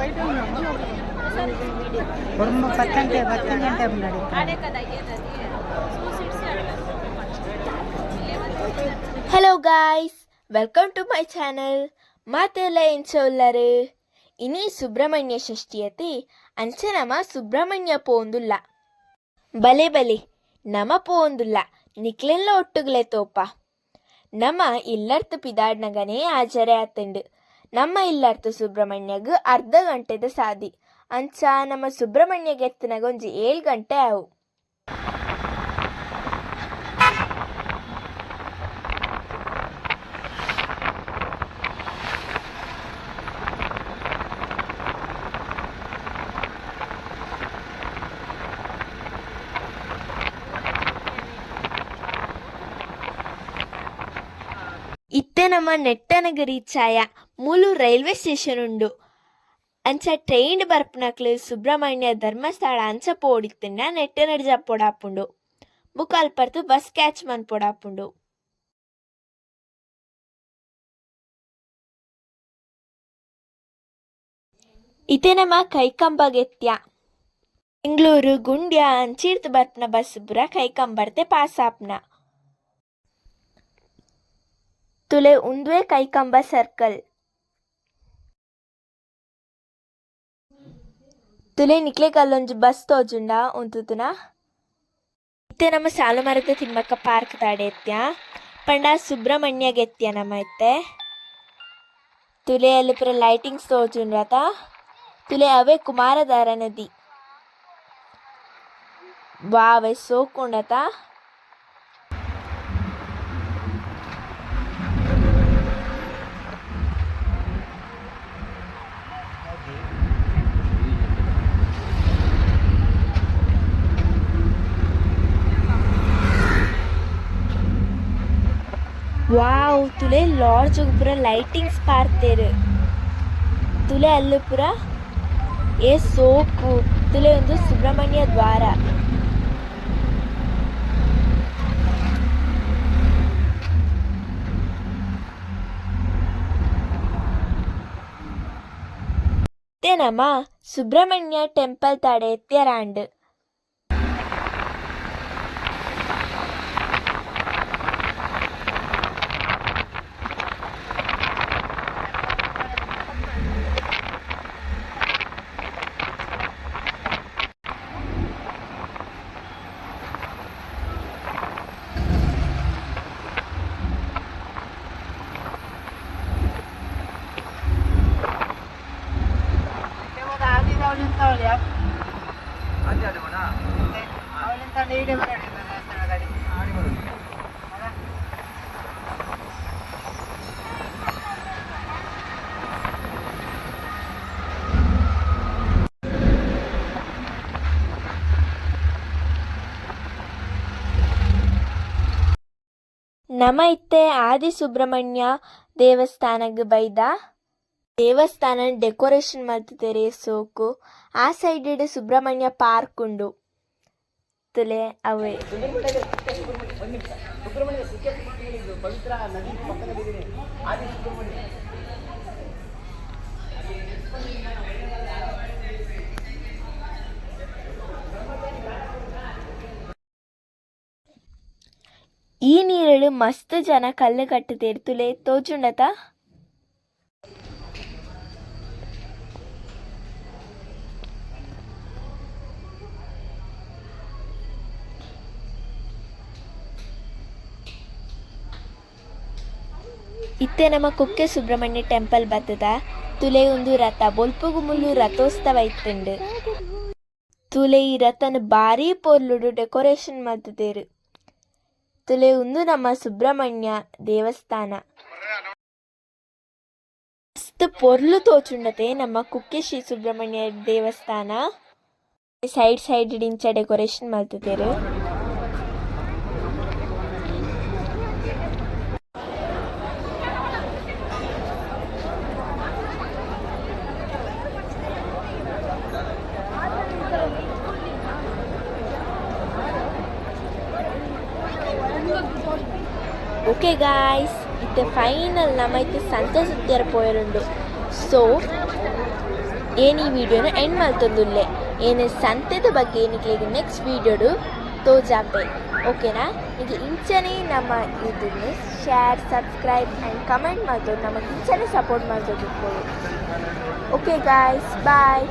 Hello guys, welcome to my channel. ಮಾತೆಲ್ಲ ಎಂಚೊಲ್ಲರು ಇನಿ ಸುಬ್ರಹ್ಮಣ್ಯ ಷಷ್ಠಿಯತಿ ಅಂಚೆ ನಮ ಸುಬ್ರಹ್ಮಣ್ಯ ಪೋಂದುಲ್ಲ ಬಲೆ ಬಲೆ ನಮ ಪೋಂದುಲ್ಲ ನಿಕ್ಲೆಲ್ಲ ಒಟ್ಟುಗ್ಲೆ ತೋಪ ನಮ ಇಲ್ಲರ್ತು ಪಿದಾಡ್ನಗನೇ ಆಚರೆ ಆತಂಡು ನಮ್ಮ ಇಲ್ಲರ್ತು ಸುಬ್ರಹ್ಮಣ್ಯಗ್ ಅರ್ಧ ಗಂಟೆದ ಸಾದಿ ಅಂಚ ನಮ್ಮ ಸುಬ್ರಹ್ಮಣ್ಯ ಗೆತ್ತನಾಗ ಒಂಜಿ 7 ಗಂಟೆ ಆವು. ಇತ್ತೆ ನಮ್ಮ ನೆಟ್ಟನಗ ರೀಚ್ ಆಯ ಮೂಲು ರೈಲ್ವೆ ಸ್ಟೇಷನ್ ಉಂಡು ಅಂಚ ಟ್ರೈನ್ ಬರ್ಪನಕ್ಲು ಸುಬ್ರಹ್ಮಣ್ಯ ಧರ್ಮಸ್ಥಳ ಅಂಚ ಪೋಡಿತ್ತಿಂಡ ನೆಟ್ಟನಡ್ ಜಪ್ಪೊಡಾಪುಂಡು ಬುಕ್ ಅಲ್ಪರ್ತು ಬಸ್ ಕ್ಯಾಚ್ ಮನ್ಪೊಡಾಪುಂಡು. ಇತ್ತೆ ನಮ್ಮ ಕೈಕಂಬ ಗೆತ್ಯ ಬೆಂಗಳೂರು ಗುಂಡ್ಯ ಅಂಚೀರ್ತು ಬರ್ಪನ ಬಸ್ ಪುರ ಕೈಕಂಬರ್ತೆ ಪಾಸ್ ಆಪ್ನ ತುಲೆ ಉಂದುವೆ ಕೈಕಂಬ ಸರ್ಕಲ್ ತುಲೆ ನಿಕ್ಲೆ ಕಲ್ಲೊಂಜಿ ಬಸ್ ತೋಜುಂಡ ಉಂತುತುನ ಇತ್ತೆ ನಮ್ಮ ಸಾಲುಮರದ ತಿಮ್ಮಕ್ಕ ಪಾರ್ಕ್ ತಾಡೆ ಎತ್ಯ ಪಂಡ ಸುಬ್ರಹ್ಮಣ್ಯ ಗೆತ್ಯ ನಮ್ಮ ಇತ್ತೆ ತುಲೆ ಅಲ್ಲಿ ಪುರ ಲೈಟಿಂಗ್ಸ್ ತೋಜುಂಡತ ತುಲೆ ಅವೇ ಕುಮಾರಧಾರ ನದಿ ವಾವೆ ಸೋಕುಂಡತ ವಾವ್ ತುಲೆ ಲಾಡ್ಜ್ ಪುರ ಲೈಟಿಂಗ್ಸ್ ಪಾರ್ತೆರ್ ತುಲೆ ಅಲ್ಲಿ ಪುರ ಏ ಸೋಕು ತುಲೆ ಒಂದು ಸುಬ್ರಹ್ಮಣ್ಯ ದ್ವಾರ ನಮ್ಮ ಸುಬ್ರಹ್ಮಣ್ಯ ಟೆಂಪಲ್ ತಾಡೆ ಎತ್ಯರಾಂಡ್ ನಮ ಇತ್ತೆ ಆದಿ ಸುಬ್ರಹ್ಮಣ್ಯ ದೇವಸ್ಥಾನಗ್ ಬೈದ ದೇವಸ್ಥಾನ ಡೆಕೋರೇಷನ್ ಮಾಡ್ತಿದ್ದಾರೆ ಸೋಕು ಆ ಸೈಡ್ ಸುಬ್ರಹ್ಮಣ್ಯ ಪಾರ್ಕ್ ಉಂಡು ತುಲೆ ಅವೇ ಈ ನೀರಳು ಮಸ್ತ್ ಜನ ಕಲ್ಲು ಕಟ್ಟುತ್ತೇರು ತುಲೆ ತೋಜುಂಡತ ಇತ್ತೆ ನಮ್ಮ ಕುಕ್ಕೆ ಸುಬ್ರಹ್ಮಣ್ಯ ಟೆಂಪಲ್ ಬತ್ತದ ತುಲೆ ಒಂದು ರಥ ಬೊಲ್ಪುಗು ಮುಲ್ಲು ರಥೋತ್ಸವ ಇತ್ತುಂಡು ತುಲೆ ಈ ರಥನ ಭಾರಿ ಪೊರ್ಲುಡು ಡೆಕೋರೇಷನ್ ಮಾಡ್ತಿದ್ದೇರು ತುಲೆ ಒಂದು ನಮ್ಮ ಸುಬ್ರಹ್ಮಣ್ಯ ದೇವಸ್ಥಾನ ಮಸ್ತ್ ಪೊರ್ಲು ತೋಚುಂಡತೆ ನಮ್ಮ ಕುಕ್ಕೆ ಶ್ರೀ ಸುಬ್ರಹ್ಮಣ್ಯ ದೇವಸ್ಥಾನ ಸೈಡ್ ಇಂಚ ಡೆಕೋರೇಷನ್ ಮಾಡ್ತಿದ್ದೇರು ಓಕೆ ಗಾಯ್ಸ್ ಇತ್ತೆ ಫೈನಲ್ ನಮೈತೆ ಸಂತೆ ಸುತ್ತಿಯರ ಪೋಯರುಂಡು ಸೊ ಏನು ಈ ವಿಡಿಯೋನ ಎಂಡ್ ಮಲ್ತೊಂದುಲ್ಲೆ ಏನು ಸಂತೆದ ಬಗ್ಗೆ ಏನಿಗೆ ನೆಕ್ಸ್ಟ್ ವಿಡಿಯೋಡು ತೋಜಾಪೆ ಓಕೆನಾ. ಈಗ ಇಂಚನೆ ನಮ್ಮ ಇದನ್ನು ಶೇರ್ ಸಬ್ಸ್ಕ್ರೈಬ್ ಆ್ಯಂಡ್ ಕಮೆಂಟ್ ಮಾಡ್ತೋದು ನಮಗೆ ಇಂಚನೆ ಸಪೋರ್ಟ್ ಮಾಡ್ತೋದು. ಓಕೆ ಗಾಯ್ಸ್, ಬಾಯ್.